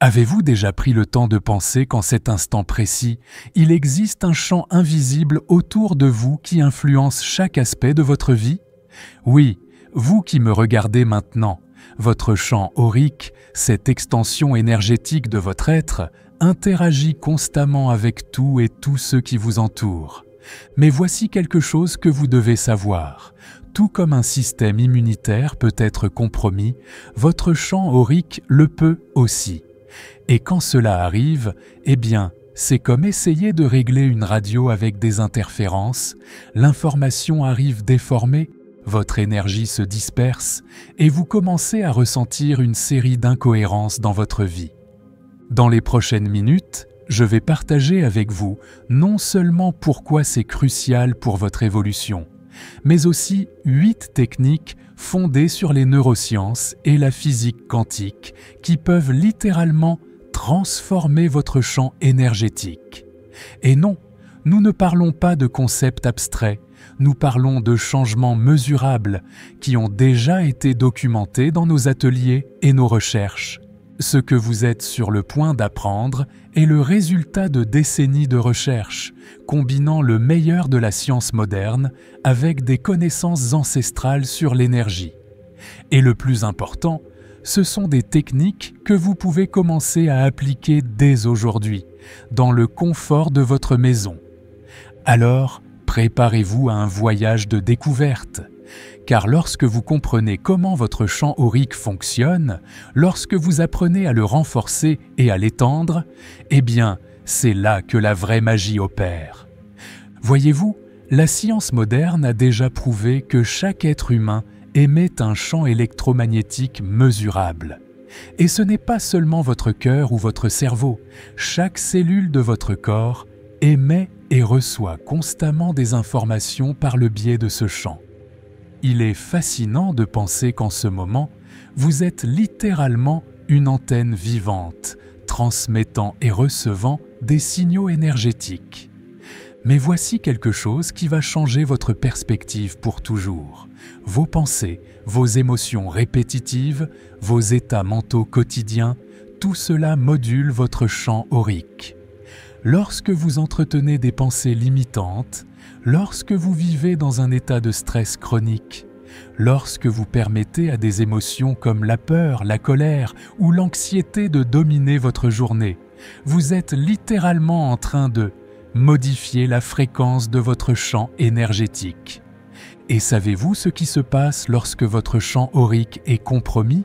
Avez-vous déjà pris le temps de penser qu'en cet instant précis, il existe un champ invisible autour de vous qui influence chaque aspect de votre vie? Oui, vous qui me regardez maintenant, votre champ aurique, cette extension énergétique de votre être, interagit constamment avec tout et tous ceux qui vous entourent. Mais voici quelque chose que vous devez savoir. Tout comme un système immunitaire peut être compromis, votre champ aurique le peut aussi. Et quand cela arrive, eh bien, c'est comme essayer de régler une radio avec des interférences, l'information arrive déformée, votre énergie se disperse et vous commencez à ressentir une série d'incohérences dans votre vie. Dans les prochaines minutes, je vais partager avec vous non seulement pourquoi c'est crucial pour votre évolution, mais aussi 8 techniques fondées sur les neurosciences et la physique quantique qui peuvent littéralement transformer votre champ énergétique. Et non, nous ne parlons pas de concepts abstraits, nous parlons de changements mesurables qui ont déjà été documentés dans nos ateliers et nos recherches. Ce que vous êtes sur le point d'apprendre est le résultat de décennies de recherche, combinant le meilleur de la science moderne avec des connaissances ancestrales sur l'énergie. Et le plus important, ce sont des techniques que vous pouvez commencer à appliquer dès aujourd'hui, dans le confort de votre maison. Alors, préparez-vous à un voyage de découverte. Car lorsque vous comprenez comment votre champ aurique fonctionne, lorsque vous apprenez à le renforcer et à l'étendre, eh bien, c'est là que la vraie magie opère. Voyez-vous, la science moderne a déjà prouvé que chaque être humain émet un champ électromagnétique mesurable. Et ce n'est pas seulement votre cœur ou votre cerveau, chaque cellule de votre corps émet et reçoit constamment des informations par le biais de ce champ. Il est fascinant de penser qu'en ce moment, vous êtes littéralement une antenne vivante, transmettant et recevant des signaux énergétiques. Mais voici quelque chose qui va changer votre perspective pour toujours. Vos pensées, vos émotions répétitives, vos états mentaux quotidiens, tout cela module votre champ aurique. Lorsque vous entretenez des pensées limitantes, lorsque vous vivez dans un état de stress chronique, lorsque vous permettez à des émotions comme la peur, la colère ou l'anxiété de dominer votre journée, vous êtes littéralement en train de modifier la fréquence de votre champ énergétique. Et savez-vous ce qui se passe lorsque votre champ aurique est compromis?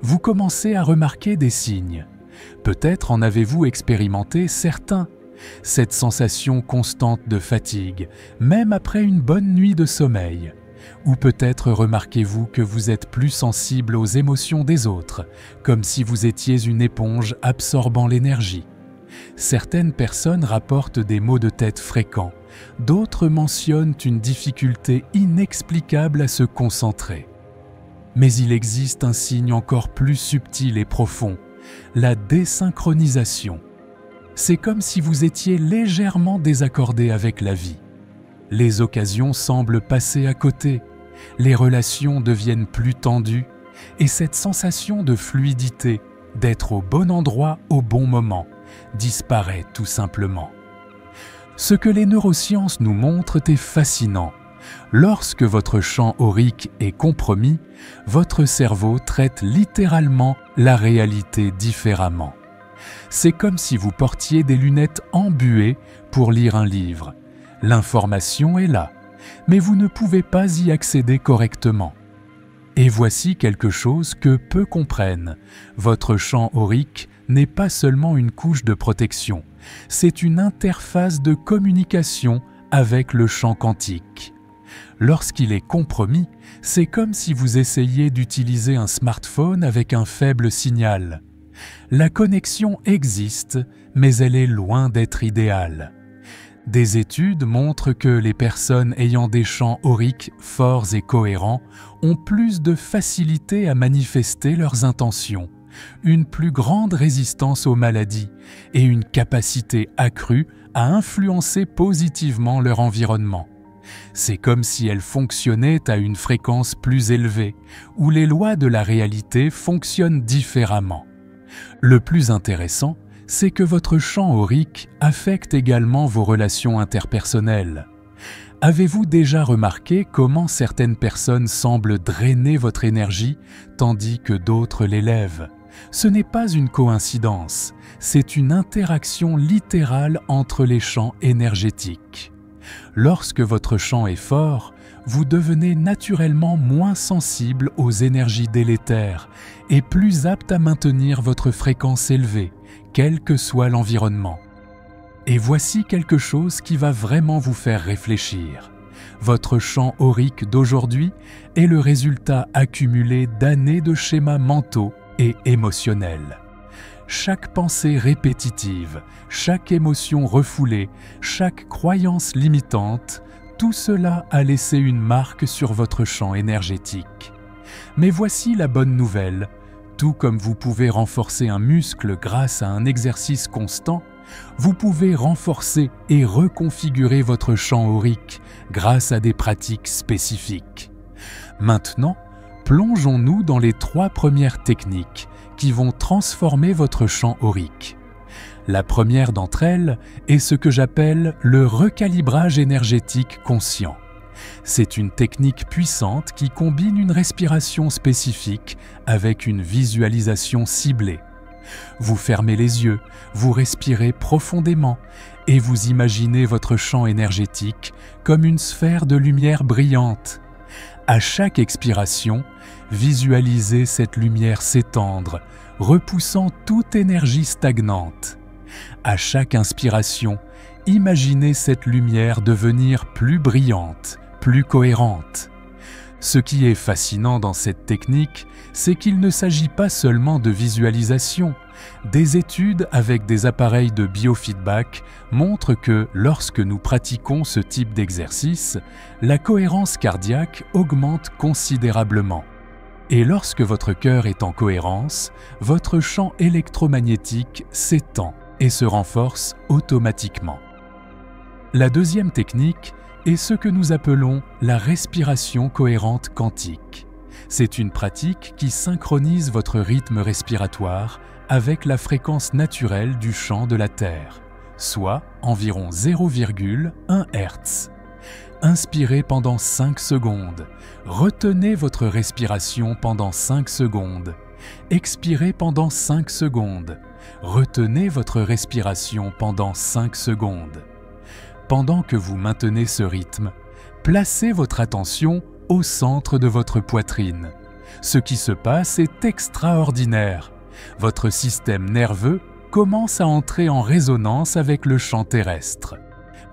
Vous commencez à remarquer des signes. Peut-être en avez-vous expérimenté certains. Cette sensation constante de fatigue, même après une bonne nuit de sommeil. Ou peut-être remarquez-vous que vous êtes plus sensible aux émotions des autres, comme si vous étiez une éponge absorbant l'énergie. Certaines personnes rapportent des maux de tête fréquents, d'autres mentionnent une difficulté inexplicable à se concentrer. Mais il existe un signe encore plus subtil et profond, la désynchronisation. C'est comme si vous étiez légèrement désaccordé avec la vie. Les occasions semblent passer à côté, les relations deviennent plus tendues, et cette sensation de fluidité, d'être au bon endroit au bon moment, disparaît tout simplement. Ce que les neurosciences nous montrent est fascinant. Lorsque votre champ aurique est compromis, votre cerveau traite littéralement la réalité différemment. C'est comme si vous portiez des lunettes embuées pour lire un livre. L'information est là, mais vous ne pouvez pas y accéder correctement. Et voici quelque chose que peu comprennent. Votre champ aurique n'est pas seulement une couche de protection, c'est une interface de communication avec le champ quantique. Lorsqu'il est compromis, c'est comme si vous essayiez d'utiliser un smartphone avec un faible signal. La connexion existe, mais elle est loin d'être idéale. Des études montrent que les personnes ayant des champs auriques forts et cohérents ont plus de facilité à manifester leurs intentions, une plus grande résistance aux maladies et une capacité accrue à influencer positivement leur environnement. C'est comme si elles fonctionnaient à une fréquence plus élevée, où les lois de la réalité fonctionnent différemment. Le plus intéressant, c'est que votre champ aurique affecte également vos relations interpersonnelles. Avez-vous déjà remarqué comment certaines personnes semblent drainer votre énergie tandis que d'autres l'élèvent? Ce n'est pas une coïncidence, c'est une interaction littérale entre les champs énergétiques. Lorsque votre champ est fort, vous devenez naturellement moins sensible aux énergies délétères et plus apte à maintenir votre fréquence élevée, quel que soit l'environnement. Et voici quelque chose qui va vraiment vous faire réfléchir. Votre champ aurique d'aujourd'hui est le résultat accumulé d'années de schémas mentaux et émotionnels. Chaque pensée répétitive, chaque émotion refoulée, chaque croyance limitante, tout cela a laissé une marque sur votre champ énergétique. Mais voici la bonne nouvelle. Tout comme vous pouvez renforcer un muscle grâce à un exercice constant, vous pouvez renforcer et reconfigurer votre champ aurique grâce à des pratiques spécifiques. Maintenant, plongeons-nous dans les 3 premières techniques qui vont transformer votre champ aurique. La première d'entre elles est ce que j'appelle le recalibrage énergétique conscient. C'est une technique puissante qui combine une respiration spécifique avec une visualisation ciblée. Vous fermez les yeux, vous respirez profondément et vous imaginez votre champ énergétique comme une sphère de lumière brillante. À chaque expiration, visualisez cette lumière s'étendre, repoussant toute énergie stagnante. À chaque inspiration, imaginez cette lumière devenir plus brillante, plus cohérente. Ce qui est fascinant dans cette technique, c'est qu'il ne s'agit pas seulement de visualisation. Des études avec des appareils de biofeedback montrent que lorsque nous pratiquons ce type d'exercice, la cohérence cardiaque augmente considérablement. Et lorsque votre cœur est en cohérence, votre champ électromagnétique s'étend et se renforce automatiquement. La deuxième technique est ce que nous appelons la respiration cohérente quantique. C'est une pratique qui synchronise votre rythme respiratoire avec la fréquence naturelle du champ de la Terre, soit environ 0,1 Hz. Inspirez pendant 5 secondes, retenez votre respiration pendant 5 secondes, expirez pendant 5 secondes, retenez votre respiration pendant 5 secondes. Pendant que vous maintenez ce rythme, placez votre attention au centre de votre poitrine. Ce qui se passe est extraordinaire. Votre système nerveux commence à entrer en résonance avec le champ terrestre.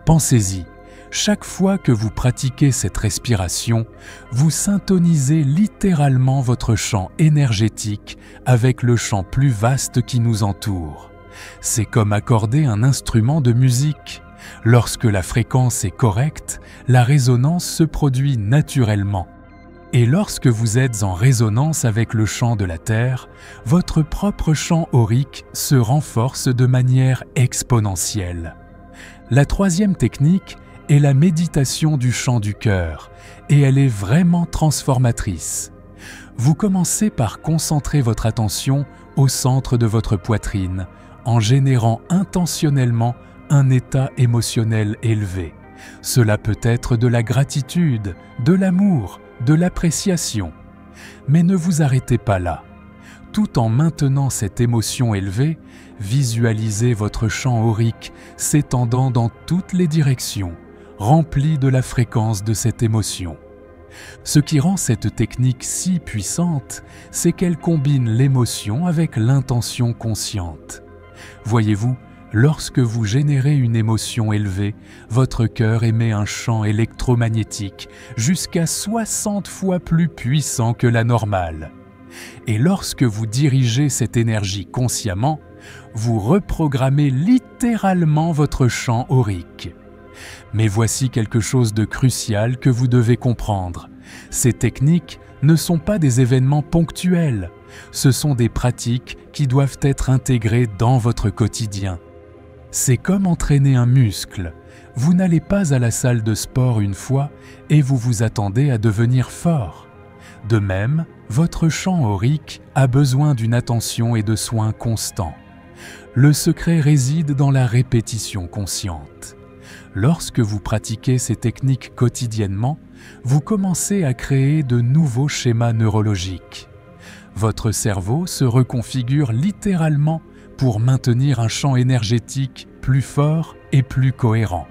Pensez-y, chaque fois que vous pratiquez cette respiration, vous syntonisez littéralement votre champ énergétique avec le champ plus vaste qui nous entoure. C'est comme accorder un instrument de musique. Lorsque la fréquence est correcte, la résonance se produit naturellement. Et lorsque vous êtes en résonance avec le champ de la Terre, votre propre champ aurique se renforce de manière exponentielle. La troisième technique est la méditation du chant du cœur, et elle est vraiment transformatrice. Vous commencez par concentrer votre attention au centre de votre poitrine, en générant intentionnellement un état émotionnel élevé. Cela peut être de la gratitude, de l'amour, de l'appréciation. Mais ne vous arrêtez pas là. Tout en maintenant cette émotion élevée, visualisez votre champ aurique s'étendant dans toutes les directions, rempli de la fréquence de cette émotion. Ce qui rend cette technique si puissante, c'est qu'elle combine l'émotion avec l'intention consciente. Voyez-vous, lorsque vous générez une émotion élevée, votre cœur émet un champ électromagnétique jusqu'à 60 fois plus puissant que la normale. Et lorsque vous dirigez cette énergie consciemment, vous reprogrammez littéralement votre champ aurique. Mais voici quelque chose de crucial que vous devez comprendre. Ces techniques ne sont pas des événements ponctuels, ce sont des pratiques qui doivent être intégrées dans votre quotidien. C'est comme entraîner un muscle. Vous n'allez pas à la salle de sport une fois et vous vous attendez à devenir fort. De même, votre champ aurique a besoin d'une attention et de soins constants. Le secret réside dans la répétition consciente. Lorsque vous pratiquez ces techniques quotidiennement, vous commencez à créer de nouveaux schémas neurologiques. Votre cerveau se reconfigure littéralement pour maintenir un champ énergétique plus fort et plus cohérent.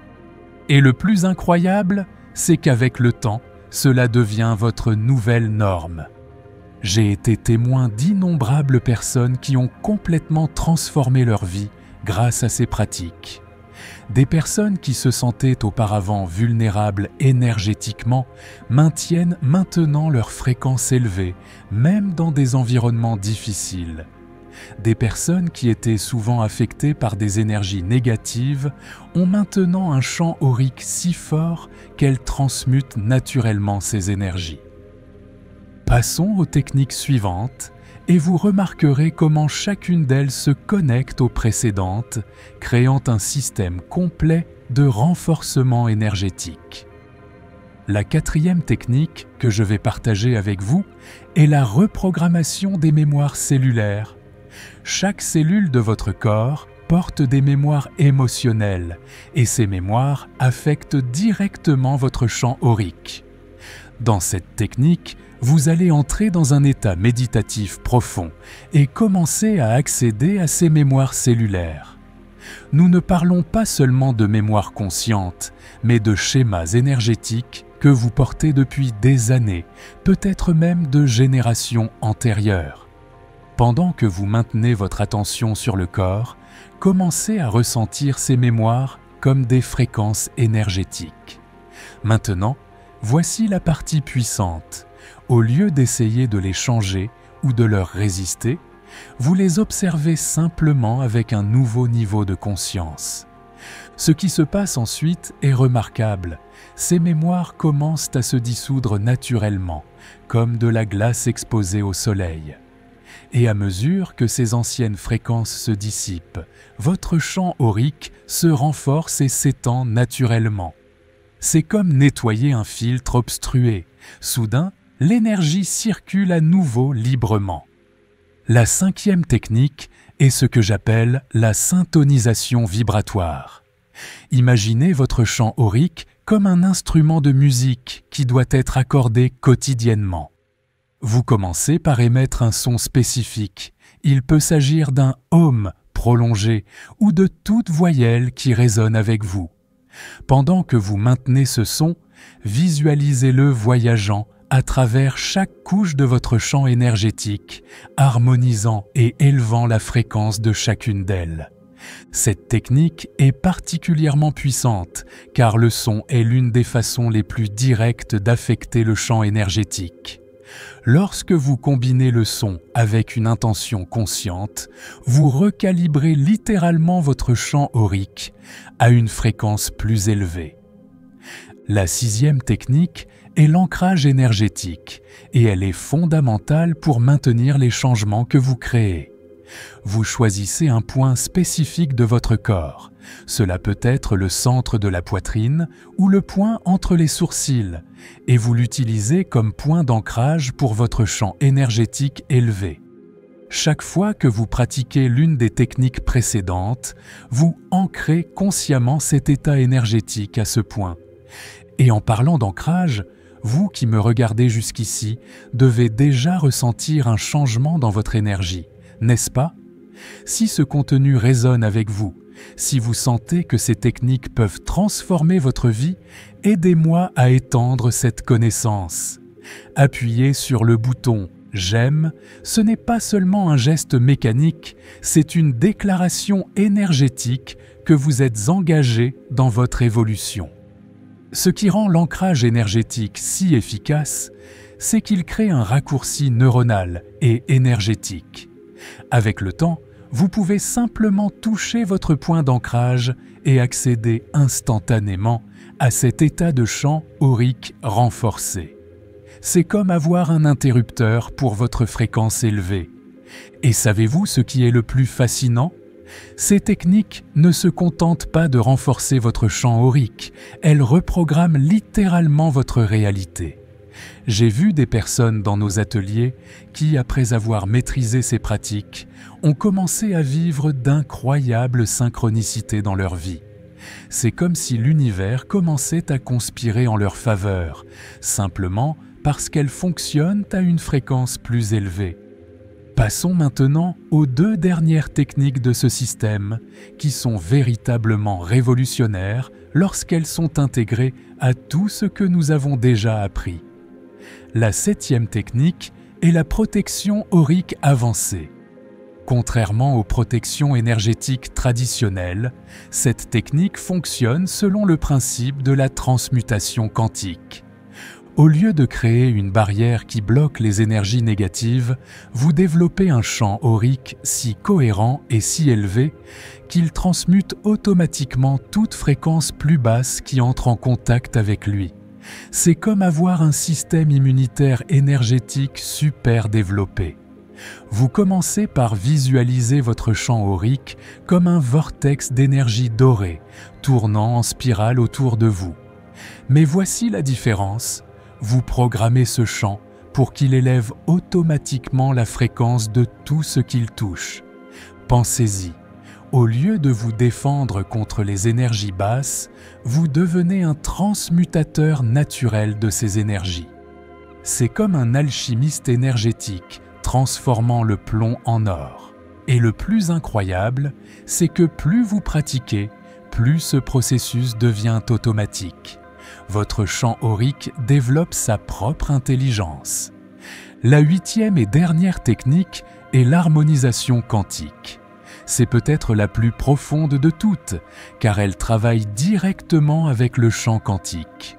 Et le plus incroyable, c'est qu'avec le temps, cela devient votre nouvelle norme. J'ai été témoin d'innombrables personnes qui ont complètement transformé leur vie grâce à ces pratiques. Des personnes qui se sentaient auparavant vulnérables énergétiquement maintiennent maintenant leur fréquence élevée, même dans des environnements difficiles. Des personnes qui étaient souvent affectées par des énergies négatives ont maintenant un champ aurique si fort qu'elles transmutent naturellement ces énergies. Passons aux techniques suivantes et vous remarquerez comment chacune d'elles se connecte aux précédentes, créant un système complet de renforcement énergétique. La quatrième technique que je vais partager avec vous est la reprogrammation des mémoires cellulaires. Chaque cellule de votre corps porte des mémoires émotionnelles et ces mémoires affectent directement votre champ aurique. Dans cette technique, vous allez entrer dans un état méditatif profond et commencer à accéder à ces mémoires cellulaires. Nous ne parlons pas seulement de mémoire consciente, mais de schémas énergétiques que vous portez depuis des années, peut-être même de générations antérieures. Pendant que vous maintenez votre attention sur le corps, commencez à ressentir ces mémoires comme des fréquences énergétiques. Maintenant, voici la partie puissante. Au lieu d'essayer de les changer ou de leur résister, vous les observez simplement avec un nouveau niveau de conscience. Ce qui se passe ensuite est remarquable. Ces mémoires commencent à se dissoudre naturellement, comme de la glace exposée au soleil. Et à mesure que ces anciennes fréquences se dissipent, votre champ aurique se renforce et s'étend naturellement. C'est comme nettoyer un filtre obstrué. Soudain, l'énergie circule à nouveau librement. La cinquième technique est ce que j'appelle la syntonisation vibratoire. Imaginez votre champ aurique comme un instrument de musique qui doit être accordé quotidiennement. Vous commencez par émettre un son spécifique. Il peut s'agir d'un « hum » prolongé ou de toute voyelle qui résonne avec vous. Pendant que vous maintenez ce son, visualisez-le voyageant à travers chaque couche de votre champ énergétique, harmonisant et élevant la fréquence de chacune d'elles. Cette technique est particulièrement puissante car le son est l'une des façons les plus directes d'affecter le champ énergétique. Lorsque vous combinez le son avec une intention consciente, vous recalibrez littéralement votre champ aurique à une fréquence plus élevée. La sixième technique est l'ancrage énergétique et elle est fondamentale pour maintenir les changements que vous créez. Vous choisissez un point spécifique de votre corps. Cela peut être le centre de la poitrine ou le point entre les sourcils et vous l'utilisez comme point d'ancrage pour votre champ énergétique élevé. Chaque fois que vous pratiquez l'une des techniques précédentes, vous ancrez consciemment cet état énergétique à ce point. Et en parlant d'ancrage, vous qui me regardez jusqu'ici devez déjà ressentir un changement dans votre énergie, n'est-ce pas? Si ce contenu résonne avec vous, si vous sentez que ces techniques peuvent transformer votre vie, aidez-moi à étendre cette connaissance. Appuyez sur le bouton « J'aime », ce n'est pas seulement un geste mécanique, c'est une déclaration énergétique que vous êtes engagé dans votre évolution. Ce qui rend l'ancrage énergétique si efficace, c'est qu'il crée un raccourci neuronal et énergétique. Avec le temps, vous pouvez simplement toucher votre point d'ancrage et accéder instantanément à cet état de champ aurique renforcé. C'est comme avoir un interrupteur pour votre fréquence élevée. Et savez-vous ce qui est le plus fascinant? Ces techniques ne se contentent pas de renforcer votre champ aurique, elles reprogramment littéralement votre réalité. J'ai vu des personnes dans nos ateliers qui, après avoir maîtrisé ces pratiques, ont commencé à vivre d'incroyables synchronicités dans leur vie. C'est comme si l'univers commençait à conspirer en leur faveur, simplement parce qu'elles fonctionnent à une fréquence plus élevée. Passons maintenant aux 2 dernières techniques de ce système, qui sont véritablement révolutionnaires lorsqu'elles sont intégrées à tout ce que nous avons déjà appris. La 7e technique est la protection aurique avancée. Contrairement aux protections énergétiques traditionnelles, cette technique fonctionne selon le principe de la transmutation quantique. Au lieu de créer une barrière qui bloque les énergies négatives, vous développez un champ aurique si cohérent et si élevé qu'il transmute automatiquement toute fréquence plus basse qui entre en contact avec lui. C'est comme avoir un système immunitaire énergétique super développé. Vous commencez par visualiser votre champ aurique comme un vortex d'énergie dorée, tournant en spirale autour de vous. Mais voici la différence. Vous programmez ce champ pour qu'il élève automatiquement la fréquence de tout ce qu'il touche. Pensez-y, au lieu de vous défendre contre les énergies basses, vous devenez un transmutateur naturel de ces énergies. C'est comme un alchimiste énergétique transformant le plomb en or. Et le plus incroyable, c'est que plus vous pratiquez, plus ce processus devient automatique. Votre champ aurique développe sa propre intelligence. La 8e et dernière technique est l'harmonisation quantique. C'est peut-être la plus profonde de toutes, car elle travaille directement avec le champ quantique.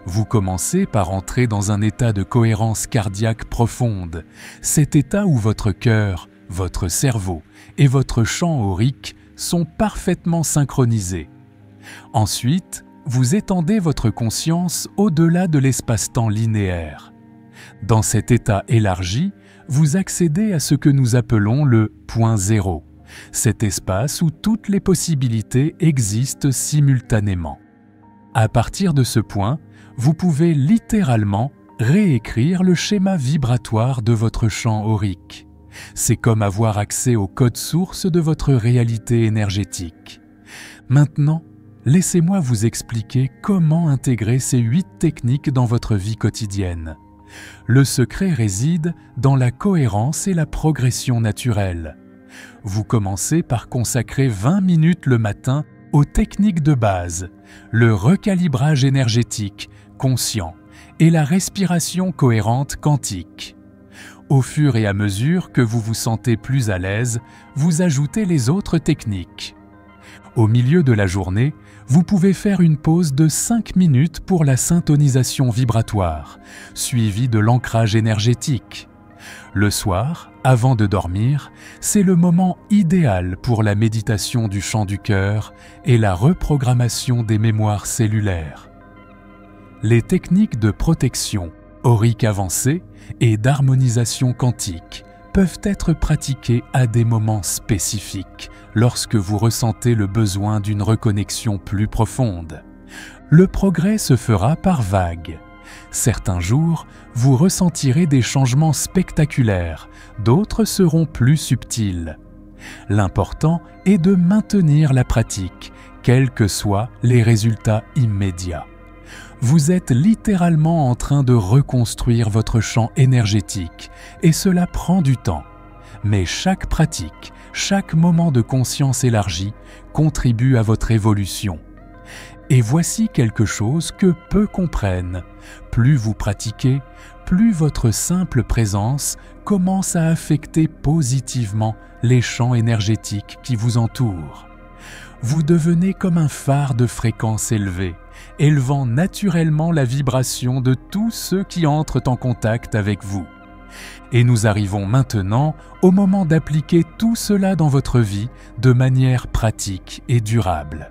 Vous commencez par entrer dans un état de cohérence cardiaque profonde, cet état où votre cœur, votre cerveau et votre champ aurique sont parfaitement synchronisés. Ensuite, vous étendez votre conscience au-delà de l'espace-temps linéaire. Dans cet état élargi, vous accédez à ce que nous appelons le point zéro, cet espace où toutes les possibilités existent simultanément. À partir de ce point, vous pouvez littéralement réécrire le schéma vibratoire de votre champ aurique. C'est comme avoir accès au code source de votre réalité énergétique. Maintenant, laissez-moi vous expliquer comment intégrer ces 8 techniques dans votre vie quotidienne. Le secret réside dans la cohérence et la progression naturelle. Vous commencez par consacrer 20 minutes le matin aux techniques de base, le recalibrage énergétique conscient et la respiration cohérente quantique. Au fur et à mesure que vous vous sentez plus à l'aise, vous ajoutez les autres techniques. Au milieu de la journée, vous pouvez faire une pause de 5 minutes pour la syntonisation vibratoire, suivie de l'ancrage énergétique. Le soir, avant de dormir, c'est le moment idéal pour la méditation du chant du cœur et la reprogrammation des mémoires cellulaires. Les techniques de protection aurique avancée et d'harmonisation quantique peuvent être pratiquées à des moments spécifiques lorsque vous ressentez le besoin d'une reconnexion plus profonde. Le progrès se fera par vagues. Certains jours, vous ressentirez des changements spectaculaires, d'autres seront plus subtils. L'important est de maintenir la pratique, quels que soient les résultats immédiats. Vous êtes littéralement en train de reconstruire votre champ énergétique, et cela prend du temps. Mais chaque pratique, chaque moment de conscience élargie contribue à votre évolution. Et voici quelque chose que peu comprennent. Plus vous pratiquez, plus votre simple présence commence à affecter positivement les champs énergétiques qui vous entourent. Vous devenez comme un phare de fréquence élevée, élevant naturellement la vibration de tous ceux qui entrent en contact avec vous. Et nous arrivons maintenant au moment d'appliquer tout cela dans votre vie de manière pratique et durable.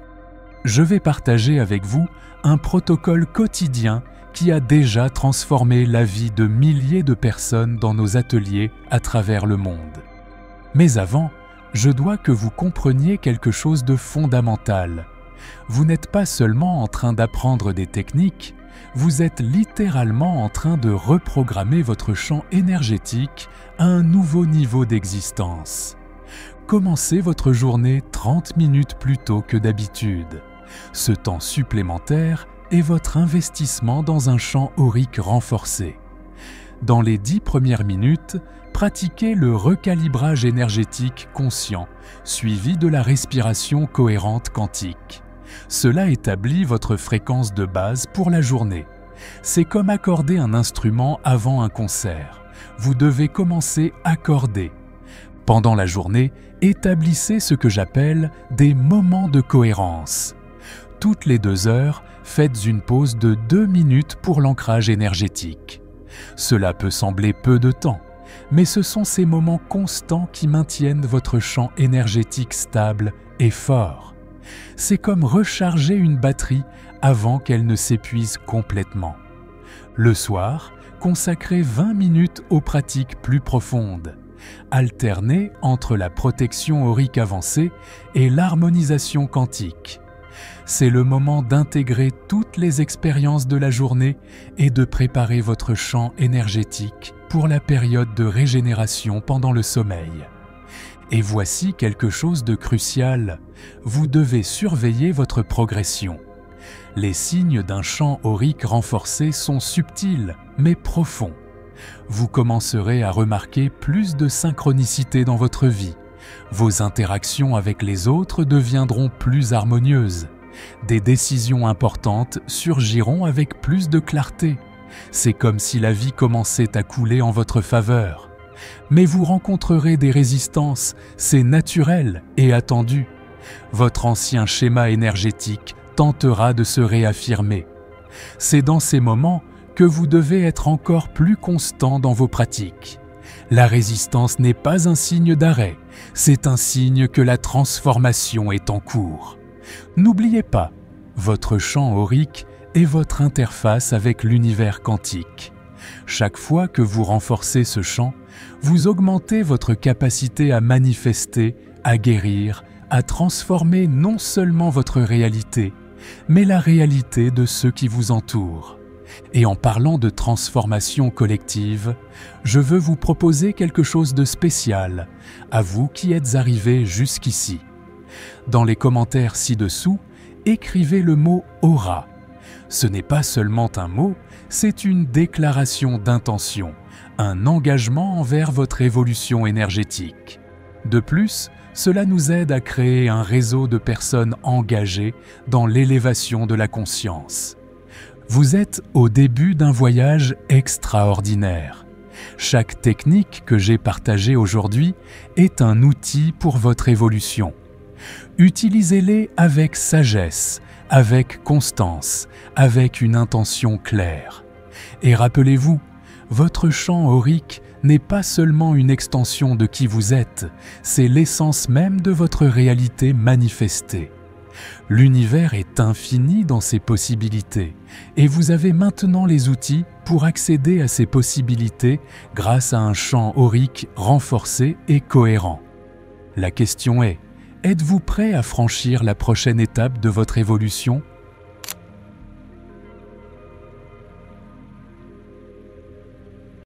Je vais partager avec vous un protocole quotidien qui a déjà transformé la vie de milliers de personnes dans nos ateliers à travers le monde. Mais avant, je dois que vous compreniez quelque chose de fondamental. Vous n'êtes pas seulement en train d'apprendre des techniques, vous êtes littéralement en train de reprogrammer votre champ énergétique à un nouveau niveau d'existence. Commencez votre journée 30 minutes plus tôt que d'habitude. Ce temps supplémentaire est votre investissement dans un champ aurique renforcé. Dans les 10 premières minutes, pratiquez le recalibrage énergétique conscient, suivi de la respiration cohérente quantique. Cela établit votre fréquence de base pour la journée. C'est comme accorder un instrument avant un concert. Vous devez commencer accordé. Pendant la journée, établissez ce que j'appelle des moments de cohérence. Toutes les 2 heures, faites une pause de 2 minutes pour l'ancrage énergétique. Cela peut sembler peu de temps, mais ce sont ces moments constants qui maintiennent votre champ énergétique stable et fort. C'est comme recharger une batterie avant qu'elle ne s'épuise complètement. Le soir, consacrez 20 minutes aux pratiques plus profondes. Alternez entre la protection aurique avancée et l'harmonisation quantique. C'est le moment d'intégrer toutes les expériences de la journée et de préparer votre champ énergétique pour la période de régénération pendant le sommeil. Et voici quelque chose de crucial, vous devez surveiller votre progression. Les signes d'un champ aurique renforcé sont subtils, mais profonds. Vous commencerez à remarquer plus de synchronicité dans votre vie. Vos interactions avec les autres deviendront plus harmonieuses. Des décisions importantes surgiront avec plus de clarté. C'est comme si la vie commençait à couler en votre faveur. Mais vous rencontrerez des résistances, c'est naturel et attendu. Votre ancien schéma énergétique tentera de se réaffirmer. C'est dans ces moments que vous devez être encore plus constant dans vos pratiques. La résistance n'est pas un signe d'arrêt, c'est un signe que la transformation est en cours. N'oubliez pas, votre champ aurique est votre interface avec l'univers quantique. Chaque fois que vous renforcez ce champ, vous augmentez votre capacité à manifester, à guérir, à transformer non seulement votre réalité, mais la réalité de ceux qui vous entourent. Et en parlant de transformation collective, je veux vous proposer quelque chose de spécial, à vous qui êtes arrivés jusqu'ici. Dans les commentaires ci-dessous, écrivez le mot « aura ». Ce n'est pas seulement un mot, c'est une déclaration d'intention, un engagement envers votre évolution énergétique. De plus, cela nous aide à créer un réseau de personnes engagées dans l'élévation de la conscience. Vous êtes au début d'un voyage extraordinaire. Chaque technique que j'ai partagée aujourd'hui est un outil pour votre évolution. Utilisez-les avec sagesse, avec constance, avec une intention claire. Et rappelez-vous, votre champ aurique n'est pas seulement une extension de qui vous êtes, c'est l'essence même de votre réalité manifestée. L'univers est infini dans ses possibilités et vous avez maintenant les outils pour accéder à ces possibilités grâce à un champ aurique renforcé et cohérent. La question est, êtes-vous prêt à franchir la prochaine étape de votre évolution